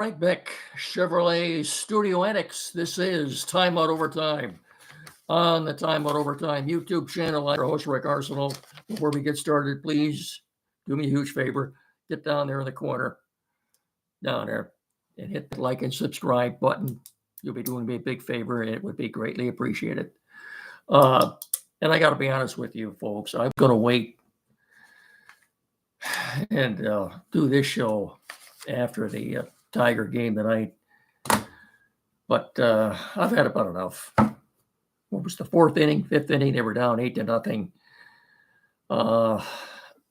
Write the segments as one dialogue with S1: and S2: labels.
S1: Frank Beck, Chevrolet Studio Annex. This is Time Out Overtime on the Time Out Overtime YouTube channel. I'm your host, Rick Arsenal. Before we get started, please do me a huge favor. Get down there in the corner, down there, and hit the like and subscribe button. You'll be doing me a big favor, and it would be greatly appreciated. And I got to be honest with you, folks. I'm going to wait and do this show after the Tiger game tonight. But I've had about enough. What was the fourth inning, fifth inning? They were down 8-0.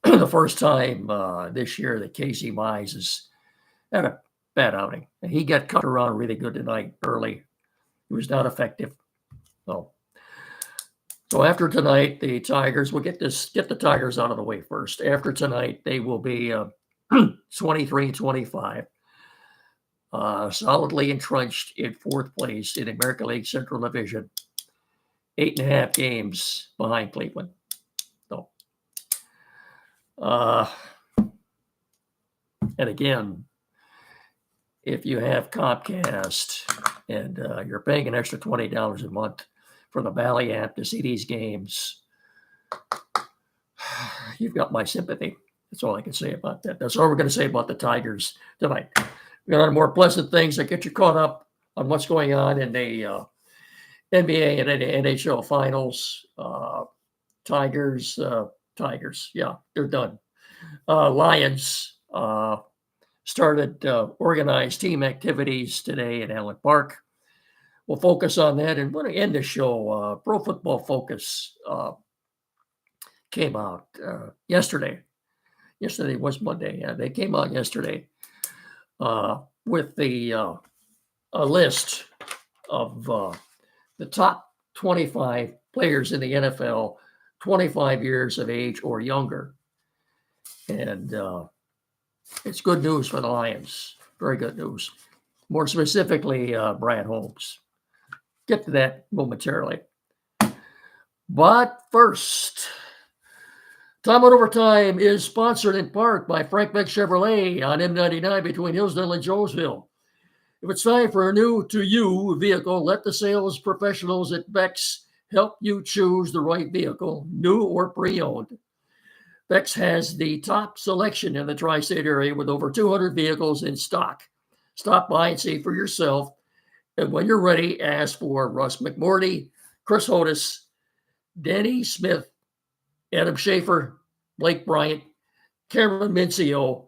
S1: The first time this year that Casey Mize has had a bad outing. He got cut around really good tonight early. He was not effective. So after tonight, the Tigers will get the Tigers out of the way first. After tonight, they will be 23-25. Solidly entrenched in fourth place in the American League Central Division, 8.5 games behind Cleveland. And again, if you have Comcast and you're paying an extra $20 a month for the Bally app to see these games, you've got my sympathy. That's all I can say about that. That's all we're going to say about the Tigers tonight. We got more pleasant things that get you caught up on what's going on in the NBA and NHL finals. Tigers, yeah, they're done. Lions started organized team activities today in Allen Park. We'll focus on that, and we're going to end the show. Pro Football Focus came out yesterday. Yesterday was Monday. Yeah, they came out yesterday. With a list of the top 25 players in the NFL, 25 years of age or younger. And it's good news for the Lions. Very good news. More specifically, Brad Holmes. Get to that momentarily. But first, Time Out Overtime is sponsored in part by Frank Beck Chevrolet on M99 between Hillsdale and Jonesville. If it's time for a new to you vehicle, let the sales professionals at Beck's help you choose the right vehicle, new or pre-owned. Beck's has the top selection in the tri-state area with over 200 vehicles in stock. Stop by and see for yourself. And when you're ready, ask for Russ McMorty, Chris Hodis, Danny Smith, Adam Schaefer, Blake Bryant, Cameron Mincio,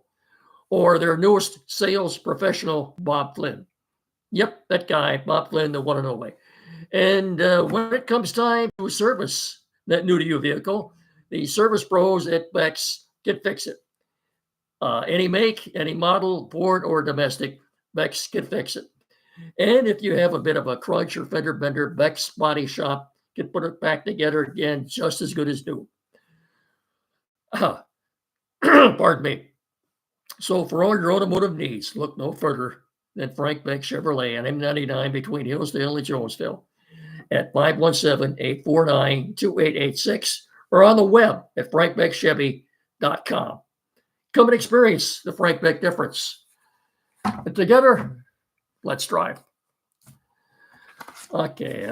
S1: or their newest sales professional, Bob Flynn. Yep, that guy, Bob Flynn, the one and only. And when it comes time to service that new-to-you vehicle, the service pros at Beck's can fix it. Any make, any model, Ford or domestic, Beck's can fix it. And if you have a bit of a crunch or fender bender, Beck's Body Shop can put it back together again just as good as new. Pardon me. So for all your automotive needs, look no further than Frank Beck Chevrolet on M99 between Hillsdale and Jonesville at 517-849-2886 or on the web at frankbeckchevy.com. Come and experience the Frank Beck difference. And together, let's drive. Okay,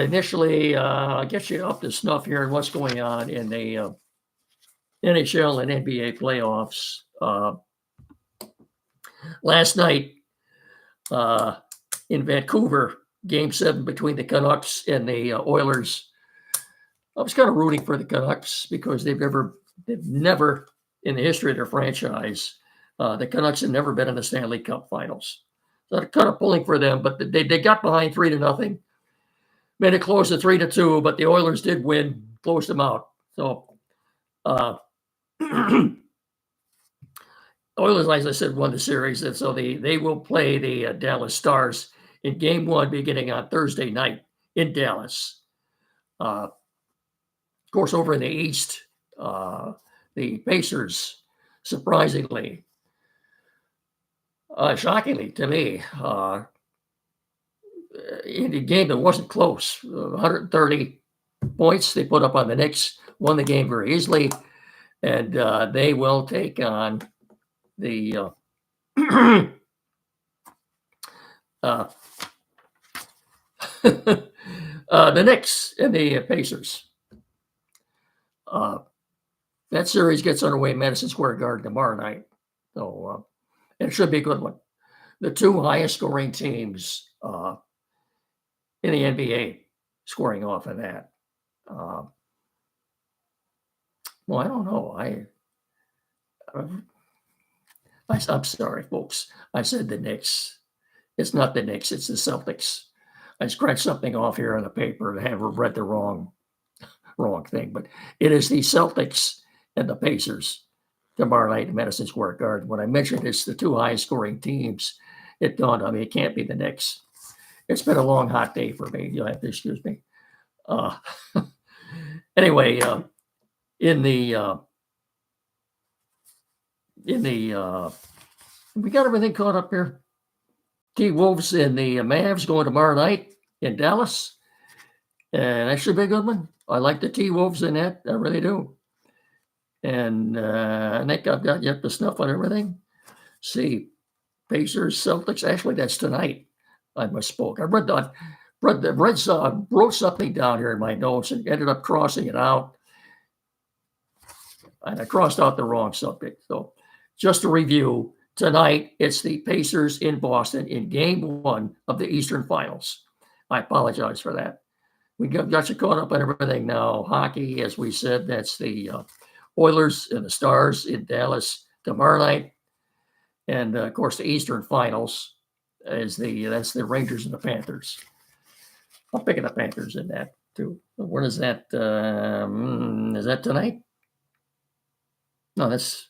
S1: initially, I'll get you up to snuff here and what's going on in the NHL and NBA playoffs. Last night in Vancouver, Game 7 between the Canucks and the Oilers. I was kind of rooting for the Canucks because they've never in the history of their franchise, the Canucks have never been in the Stanley Cup Finals. So I'm kind of pulling for them, but they got behind 3-0, made it close to 3-2, but the Oilers did win, closed them out. So Oilers, as I said, won the series, and so they will play the Dallas Stars in Game 1 beginning on Thursday night in Dallas. Of course, over in the East, the Pacers, surprisingly, shockingly to me, in a game that wasn't close, 130 points they put up on the Knicks, won the game very easily, and they will take on the Uh, the Knicks and the Pacers. That series gets underway at Madison Square Garden tomorrow night. So it should be a good one. The two highest scoring teams in the NBA scoring off of that. Well, I don't know. I'm sorry, folks. I said the Knicks. It's not the Knicks. It's the Celtics. I scratched something off here on the paper and have read the wrong thing, but it is the Celtics and the Pacers tomorrow night in Madison Square Garden. When I mentioned it's the two highest scoring teams, it dawned on me it can't be the Knicks. It's been a long, hot day for me. You'll have to excuse me. Anyway, in the we got everything caught up here. T-Wolves and the Mavs going tomorrow night in Dallas. And that should be a good one. I like the T-Wolves in that. I really do. And I think I've got you up to snuff on everything. See, Pacers, Celtics. Actually, that's tonight. I misspoke. I wrote something down here in my notes and ended up crossing it out. And I crossed out the wrong subject. So just to review, tonight it's the Pacers in Boston in game 1 of the Eastern Finals. I apologize for that. We got you caught up on everything now. Hockey, as we said, that's the Oilers and the Stars in Dallas tomorrow night. And of course, the Eastern Finals that's the Rangers and the Panthers. I'm picking the Panthers in that too. When is that? Is that tonight? No, that's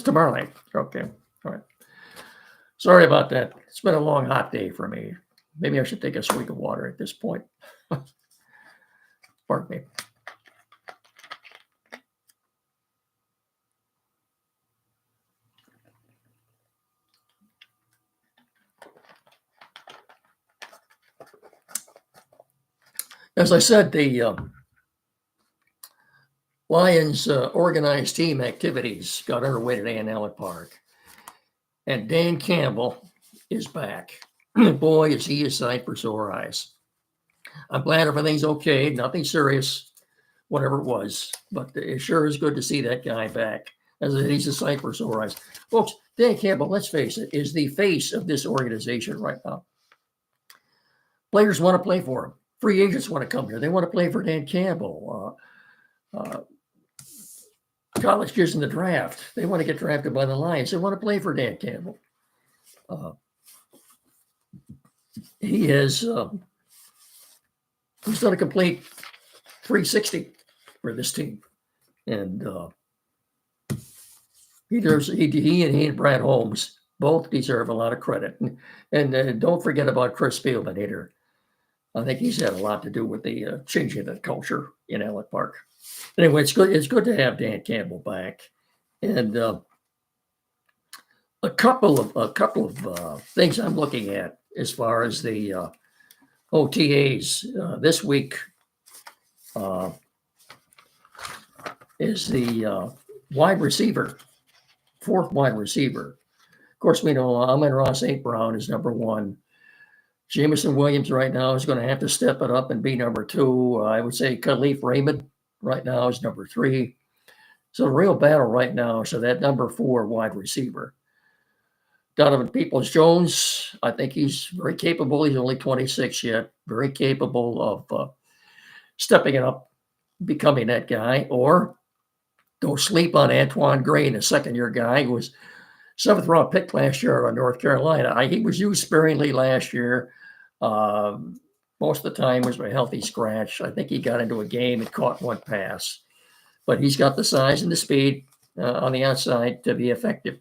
S1: tomorrow night. Okay, all right. Sorry about that. It's been a long, hot day for me. Maybe I should take a swig of water at this point. Pardon me. As I said, the Lions organized team activities got underway today in Allen Park. And Dan Campbell is back. Boy, is he a sight for sore eyes. I'm glad everything's okay. Nothing serious, whatever it was. But it sure is good to see that guy back. As he's a sight for sore eyes. Folks, Dan Campbell, let's face it, is the face of this organization right now. Players want to play for him. Free agents want to come here. They want to play for Dan Campbell. College kids in the draft, they want to get drafted by the Lions. They want to play for Dan Campbell. He has he's done a complete 360 for this team, and he and Brad Holmes both deserve a lot of credit. And don't forget about Chris Spielman either. I think he's had a lot to do with the changing of the culture in Allen Park. Anyway, it's good. It's good to have Dan Campbell back, and a couple of things I'm looking at as far as the OTAs this week is the wide receiver, fourth wide receiver. Of course, we know Amon-Ra St. Brown is number 1. Jameson Williams right now is going to have to step it up and be number 2. I would say Khalif Raymond right now is number 3. So the real battle right now is that number 4 wide receiver. Donovan Peoples-Jones, I think he's very capable. He's only 26 yet. Very capable of stepping it up, becoming that guy. Or don't sleep on Antoine Green, a second-year guy who was 7th-round pick last year on North Carolina. He was used sparingly last year. Most of the time was a healthy scratch. I think he got into a game and caught one pass. But he's got the size and the speed on the outside to be effective.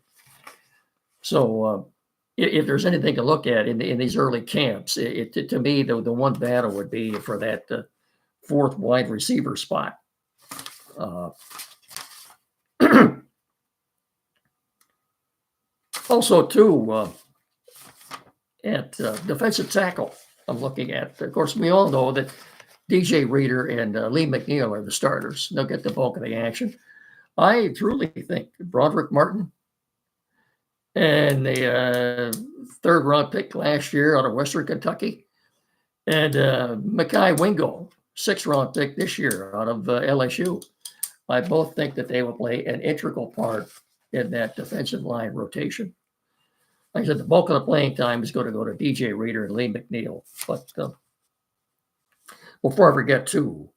S1: So if there's anything to look at in these early camps, to me, the one battle would be for that 4th wide receiver spot. Also, too, at defensive tackle, I'm looking at. Of course, we all know that DJ Reader and Lee McNeil are the starters. They'll get the bulk of the action. I truly think Broderick Martin and the third round pick last year out of Western Kentucky, and Mekhi Wingo, 6th round pick this year out of LSU. I both think that they will play an integral part in that defensive line rotation. Like I said, the bulk of the playing time is going to go to DJ Reader and Lee McNeil. But before I forget, too,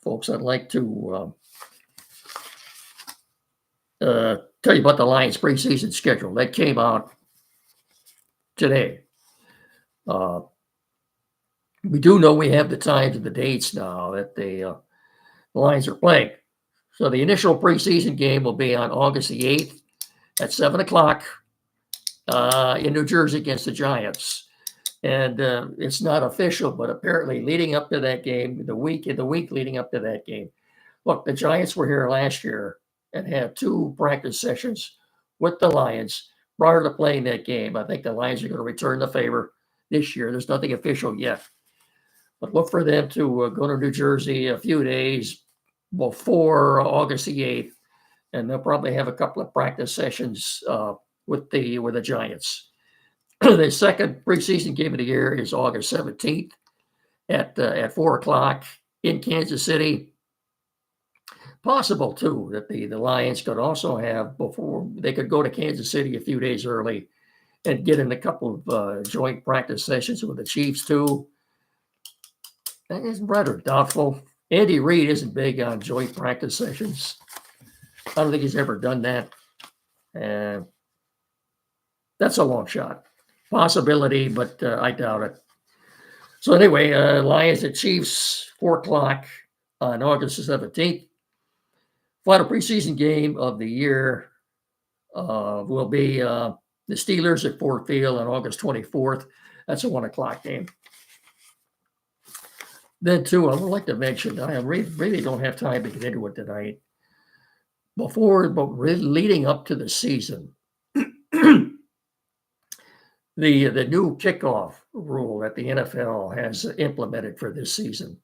S1: folks, I'd like to tell you about the Lions preseason schedule. That came out today. We do know we have the times and the dates now that the Lions are playing. So the initial preseason game will be on August the 8th at 7 o'clock in New Jersey against the Giants. And it's not official, but apparently leading up to that game, the week leading up to that game, look, the Giants were here last year and had 2 practice sessions with the Lions prior to playing that game. I think the Lions are going to return the favor this year. There's nothing official yet. But look for them to go to New Jersey a few days before August the 8th, and they'll probably have a couple of practice sessions with the Giants. The second preseason game of the year is August 17th at 4 o'clock in Kansas City. Possible, too, that the Lions could also have before they could go to Kansas City a few days early and get in a couple of joint practice sessions with the Chiefs, too. That is rather doubtful. Andy Reid isn't big on joint practice sessions. I don't think he's ever done that. That's a long shot. Possibility, but I doubt it. So anyway, Lions at Chiefs, 4 o'clock on August 17th. Final preseason game of the year will be the Steelers at Ford Field on August 24th. That's a 1 o'clock game. Then, too, I would like to mention, I really don't have time to get into it tonight. But leading up to the season, the new kickoff rule that the NFL has implemented for this season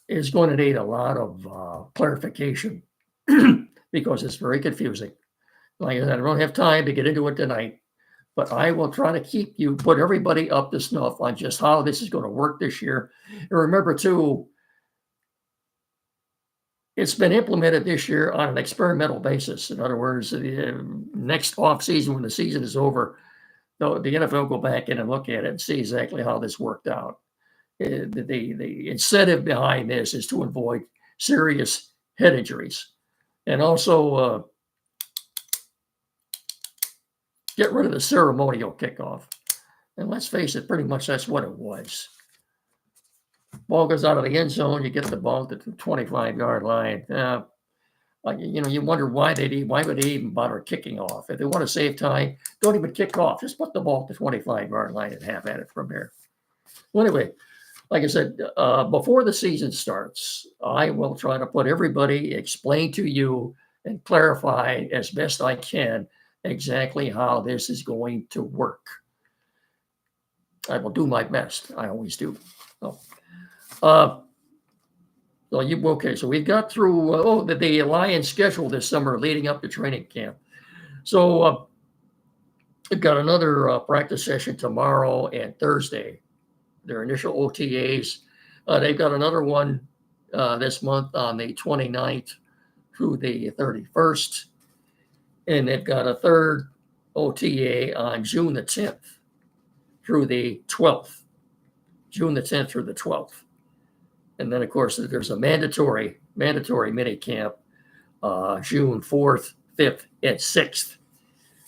S1: is going to need a lot of clarification because it's very confusing. Like I said, I don't have time to get into it tonight, but I will try to put everybody up to snuff on just how this is going to work this year. And remember, too, it's been implemented this year on an experimental basis. In other words, the next offseason, when the season is over, the NFL will go back in and look at it and see exactly how this worked out. The incentive behind this is to avoid serious head injuries and also get rid of the ceremonial kickoff. And let's face it, pretty much that's what it was. Ball goes out of the end zone, you get the ball to the 25-yard line. You wonder why would they even bother kicking off? If they want to save time, don't even kick off. Just put the ball at the 25-yard line and have at it from there. Well, anyway, like I said, before the season starts, I will try to explain to you and clarify as best I can exactly how this is going to work. I will do my best. I always do. So we've got through the Lions schedule this summer leading up to training camp. So we've got another practice session tomorrow and Thursday. Their initial OTAs. They've got another one this month on the 29th through the 31st. And they've got a third OTA on June the 10th through the 12th. June the 10th through the 12th. And then, of course, there's a mandatory mini camp June 4th, 5th, and 6th.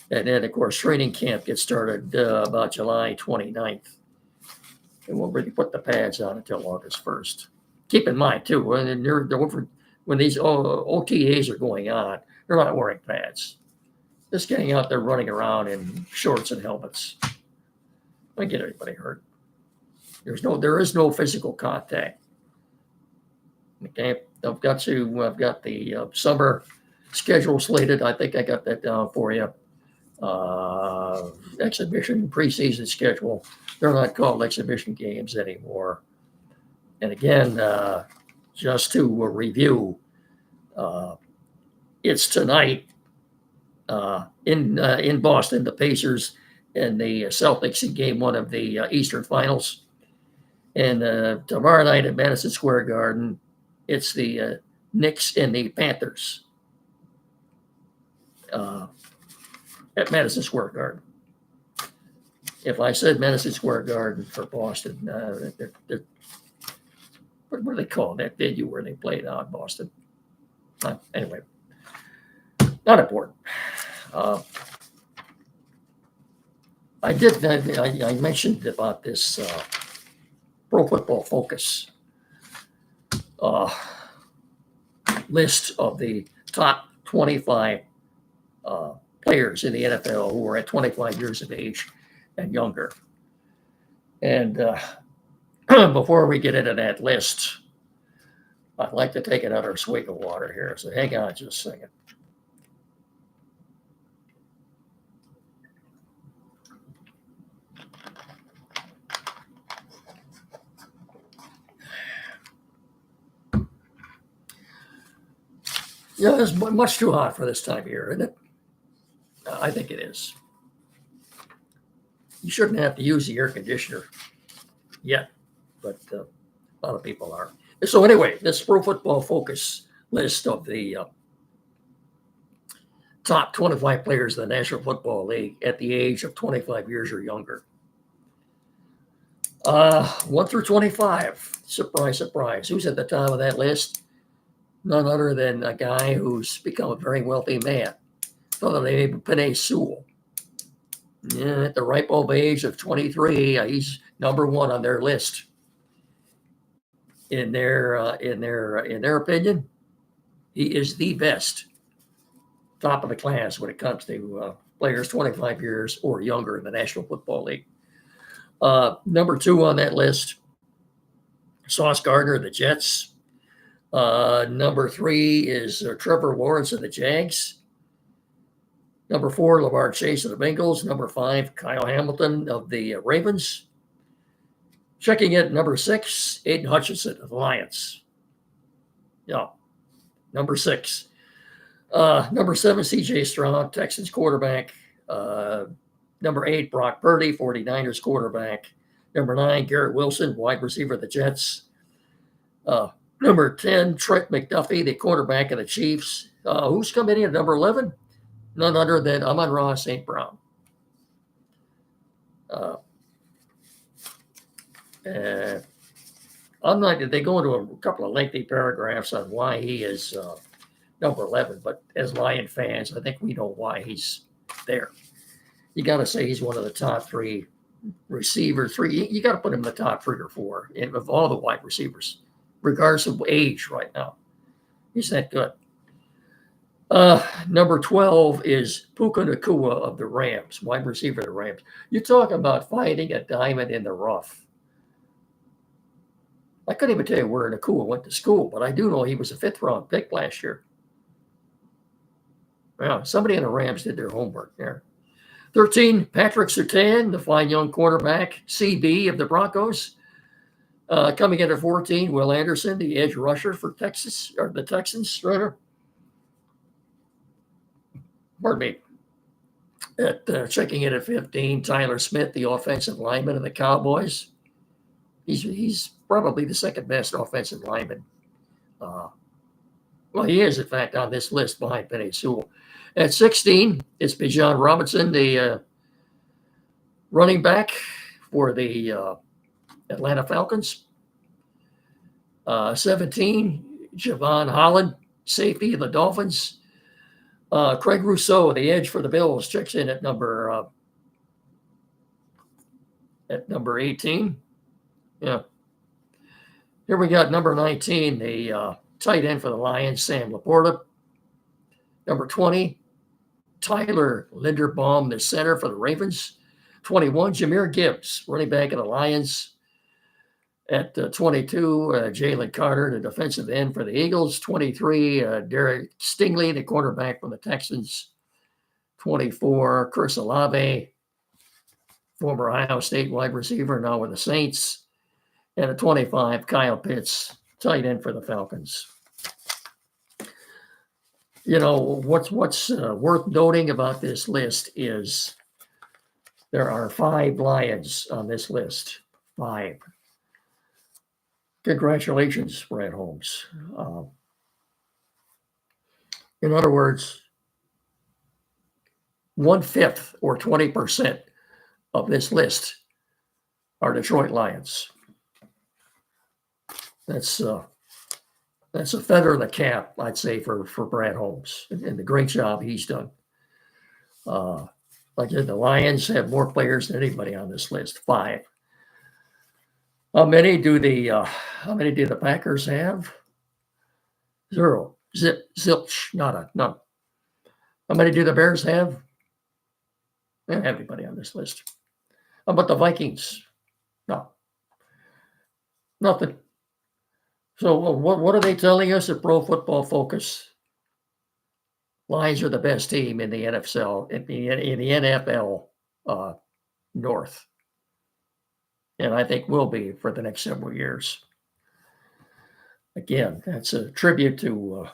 S1: And then, of course, training camp gets started about July 29th. And won't really put the pads on until August 1st. Keep in mind, too, when these OTAs are going on, they're not wearing pads. Just getting out there running around in shorts and helmets. Don't get anybody hurt. There is no physical contact. Okay, I've got the summer schedule slated. I think I got that down for you. Exhibition preseason schedule. They're not called exhibition games anymore. And again, just to review, it's tonight in Boston, the Pacers and the Celtics in game one of the Eastern Finals. And tomorrow night at Madison Square Garden, it's the Knicks and the Panthers at Madison Square Garden. If I said Madison Square Garden for Boston, what do they call that venue where they played out in Boston? Anyway, not important. I mentioned about this Pro Football Focus list of the top 25 players in the NFL who are at 25 years of age and younger. And before we get into that list, I'd like to take another swig of water here. So hang on just a second. Yeah, it's much too hot for this time of year, isn't it? I think it is. You shouldn't have to use the air conditioner yet, but a lot of people are. So anyway, this Pro Football Focus list of the top 25 players in the National Football League at the age of 25 years or younger. 1 through 25. Surprise, surprise. Who's at the top of that list? None other than a guy who's become a very wealthy man. Fellow named Penei Sewell. Yeah, at the ripe old age of 23, he's number one on their list. In their opinion, he is the best, top of the class when it comes to players 25 years or younger in the National Football League. Number two on that list, Sauce Gardner of the Jets. Number three is Trevor Lawrence of the Jags. Number four, Lamar Chase of the Bengals. Number five, Kyle Hamilton of the Ravens. Checking in at number six, Aiden Hutchinson of the Lions. Yeah, number six. Number seven, CJ Stroud, Texans quarterback. Number eight, Brock Purdy, 49ers quarterback. Number nine, Garrett Wilson, wide receiver of the Jets. Number 10, Trent McDuffie, the quarterback of the Chiefs. Who's coming in at number 11? None other than Amon-Ra St. Brown. They go into a couple of lengthy paragraphs on why he is number 11, but as Lion fans, I think we know why he's there. You got to say he's one of the top three receivers. You got to put him in the top 3 or 4 of all the wide receivers, regardless of age right now. He's that good. Number 12 is Puka Nacua of the Rams, wide receiver of the Rams. You talk about finding a diamond in the rough. I couldn't even tell you where Nacua went to school, but I do know he was a 5th-round pick last year. Well, somebody in the Rams did their homework there. 13, Patrick Surtain, the fine young quarterback, CB of the Broncos. Coming in at 14, Will Anderson, the edge rusher for Texas, or the Texans, rather. Pardon me. Checking in at 15, Tyler Smith, the offensive lineman of the Cowboys. He's probably the second best offensive lineman. Well, he is, in fact, on this list behind Penei Sewell. At 16, it's Bijan Robinson, the running back for the Atlanta Falcons. 17, Javon Holland, safety of the Dolphins. Craig Rousseau, the edge for the Bills, checks in at number 18. Yeah. Here we got number 19, the tight end for the Lions, Sam Laporta. Number 20, Tyler Linderbaum, the center for the Ravens. 21, Jahmyr Gibbs, running back of the Lions. At 22, Jalen Carter, the defensive end for the Eagles. 23, Derek Stingley, the quarterback for the Texans. 24, Chris Olave, former Ohio State wide receiver, now with the Saints. And at 25, Kyle Pitts, tight end for the Falcons. What's worth noting about this list is there are 5 Lions on this list. 5. Congratulations, Brad Holmes. In other words, 1/5 or 20% of this list are Detroit Lions. That's a feather in the cap, I'd say, for Brad Holmes and the great job he's done. Like I said, the Lions have more players than anybody on this list. 5. How many do the Packers have? 0. Zilch. None. How many do the Bears have? They don't have anybody on this list. How about the Vikings? No. Nothing. So what are they telling us at Pro Football Focus? Lions are the best team in the NFL, in the NFL North. And I think will be for the next several years. Again, that's a tribute to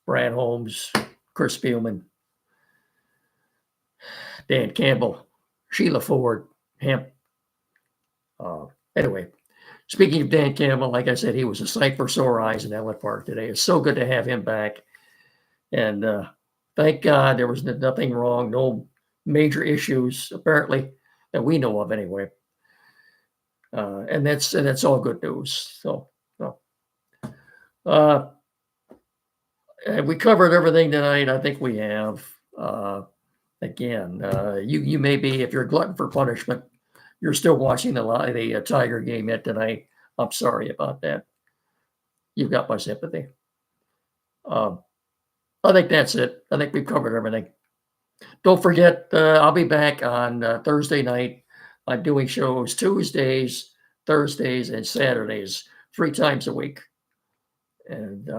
S1: Brad Holmes, Chris Spielman, Dan Campbell, Sheila Ford, Hemp. Anyway, speaking of Dan Campbell, like I said, he was a sight for sore eyes in Ellen Park today. It's so good to have him back. And thank God there was nothing wrong, no major issues, apparently, that we know of anyway. And that's all good news. So, we covered everything tonight. I think we have. Again, you may be, if you're a glutton for punishment, you're still watching the Tiger game yet tonight. I'm sorry about that. You've got my sympathy. I think that's it. I think we've covered everything. Don't forget, I'll be back on Thursday night. I'm doing shows Tuesdays, Thursdays, and Saturdays, 3 times a week. And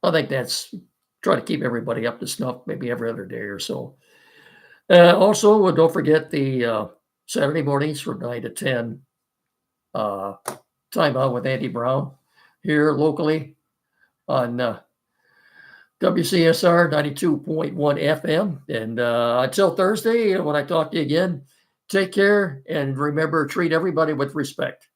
S1: I think that's try to keep everybody up to snuff, maybe every other day or so. Also, don't forget the Saturday mornings from 9 to 10 Time Out with Andy Brown here locally on WCSR 92.1 FM. And until Thursday, when I talk to you again, take care and remember, treat everybody with respect.